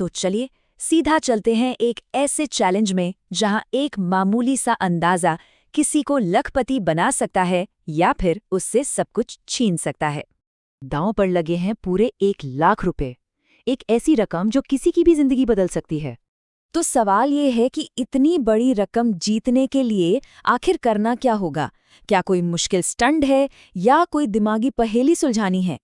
तो चलिए सीधा चलते हैं एक ऐसे चैलेंज में जहां एक मामूली सा अंदाजा किसी को लखपति बना सकता है या फिर उससे सब कुछ छीन सकता है। दांव पर लगे हैं पूरे 1 लाख रुपए, एक ऐसी रकम जो किसी की भी जिंदगी बदल सकती है। तो सवाल ये है कि इतनी बड़ी रकम जीतने के लिए आखिर करना क्या होगा? क्या कोई मुश्किल स्टंट है या कोई दिमागी पहेली सुलझानी है?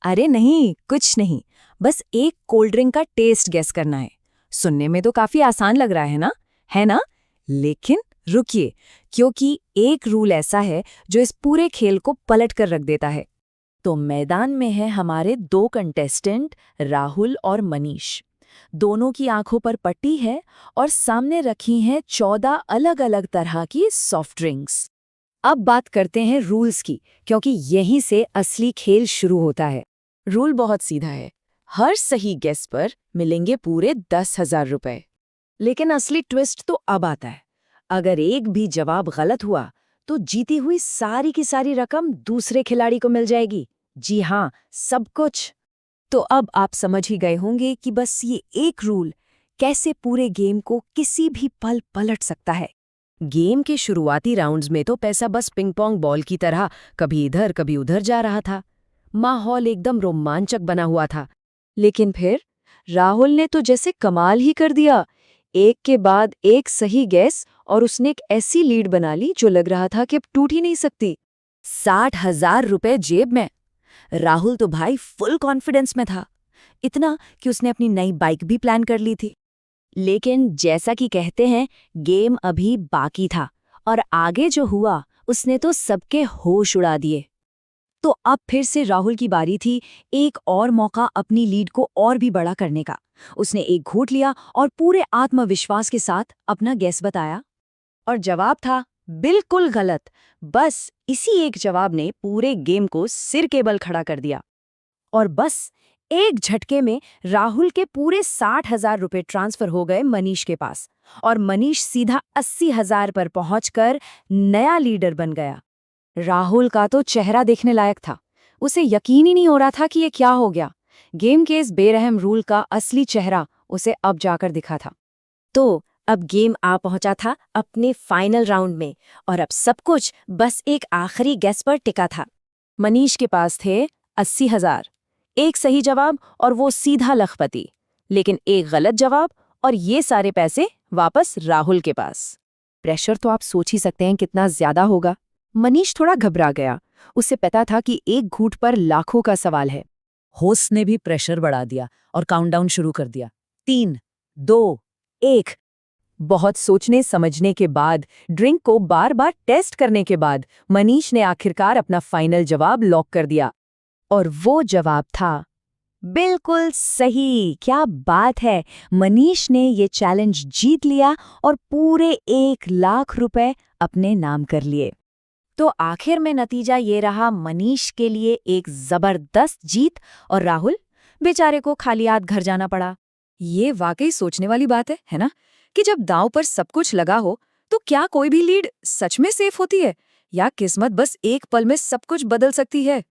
अरे नहीं, कुछ नहीं, बस एक कोल्ड ड्रिंक का टेस्ट गेस करना है। सुनने में तो काफी आसान लग रहा है ना? है ना? लेकिन रुकिए, क्योंकि एक रूल ऐसा है जो इस पूरे खेल को पलट कर रख देता है। तो मैदान में है हमारे 2 कंटेस्टेंट राहुल और मनीष। दोनों की आंखों पर पट्टी है और सामने रखी हैं 14 अलग-अलग तरह की सॉफ्ट ड्रिंक्स। अब बात करते हैं रूल्स की, क्योंकि यहीं से असली खेल शुरू होता है। रूल बहुत सीधा है, हर सही गेस पर मिलेंगे पूरे 10,000 रुपए। लेकिन असली ट्विस्ट तो अब आता है। अगर एक भी जवाब गलत हुआ तो जीती हुई सारी की सारी रकम दूसरे खिलाड़ी को मिल जाएगी। जी हाँ, सब कुछ। तो अब आप समझ ही गए होंगे कि बस ये एक रूल कैसे पूरे गेम को किसी भी पल पलट सकता है। गेम के शुरुआती राउंड्स में तो पैसा बस पिंग पोंग बॉल की तरह कभी इधर कभी उधर जा रहा था। माहौल एकदम रोमांचक बना हुआ था। लेकिन फिर राहुल ने तो जैसे कमाल ही कर दिया। एक के बाद एक सही गैस और उसने एक ऐसी लीड बना ली जो लग रहा था कि अब टूट ही नहीं सकती। 60,000 रुपए जेब में। राहुल तो भाई फुल कॉन्फिडेंस में था, इतना कि उसने अपनी नई बाइक भी प्लान कर ली थी। लेकिन जैसा कि कहते हैं, गेम अभी बाकी था और आगे जो हुआ उसने तो सबके होश उड़ा दिए। तो अब फिर से राहुल की बारी थी, एक और मौका अपनी लीड को और भी बड़ा करने का। उसने एक घूंट लिया और पूरे आत्मविश्वास के साथ अपना गैस बताया और जवाब था बिल्कुल गलत। बस इसी एक जवाब ने पूरे गेम को सिर के बल खड़ा कर दिया। और बस एक झटके में राहुल के पूरे 60,000 रुपए ट्रांसफर हो गए मनीष के पास और मनीष सीधा 80,000 पर पहुंचकर नया लीडर बन गया। राहुल का तो चेहरा देखने लायक था। उसे यकीन ही नहीं हो रहा था कि ये क्या हो गया। गेम के इस बेरहम रूल का असली चेहरा उसे अब जाकर दिखा था। तो अब गेम आ पहुंचा था अपने फाइनल राउंड में और अब सब कुछ बस एक आखिरी गेस पर टिका था। मनीष के पास थे 80,000, एक सही जवाब और वो सीधा लखपति। लेकिन एक गलत जवाब और ये सारे पैसे वापस राहुल के पास। प्रेशर तो आप सोच ही सकते हैं कितना ज्यादा होगा। मनीष थोड़ा घबरा गया। उसे पता था कि एक घूंट पर लाखों का सवाल है। होस्ट ने भी प्रेशर बढ़ा दिया और काउंटडाउन शुरू कर दिया। 3, 2, 1। बहुत सोचने समझने के बाद, ड्रिंक को बार बार टेस्ट करने के बाद मनीष ने आखिरकार अपना फाइनल जवाब लॉक कर दिया। और वो जवाब था बिल्कुल सही। क्या बात है, मनीष ने ये चैलेंज जीत लिया और पूरे 1 लाख रुपए अपने नाम कर लिए। तो आखिर में नतीजा ये रहा, मनीष के लिए एक जबरदस्त जीत और राहुल बेचारे को खाली हाथ घर जाना पड़ा। ये वाकई सोचने वाली बात है ना? कि जब दांव पर सब कुछ लगा हो तो क्या कोई भी लीड सच में सेफ होती है या किस्मत बस एक पल में सब कुछ बदल सकती है।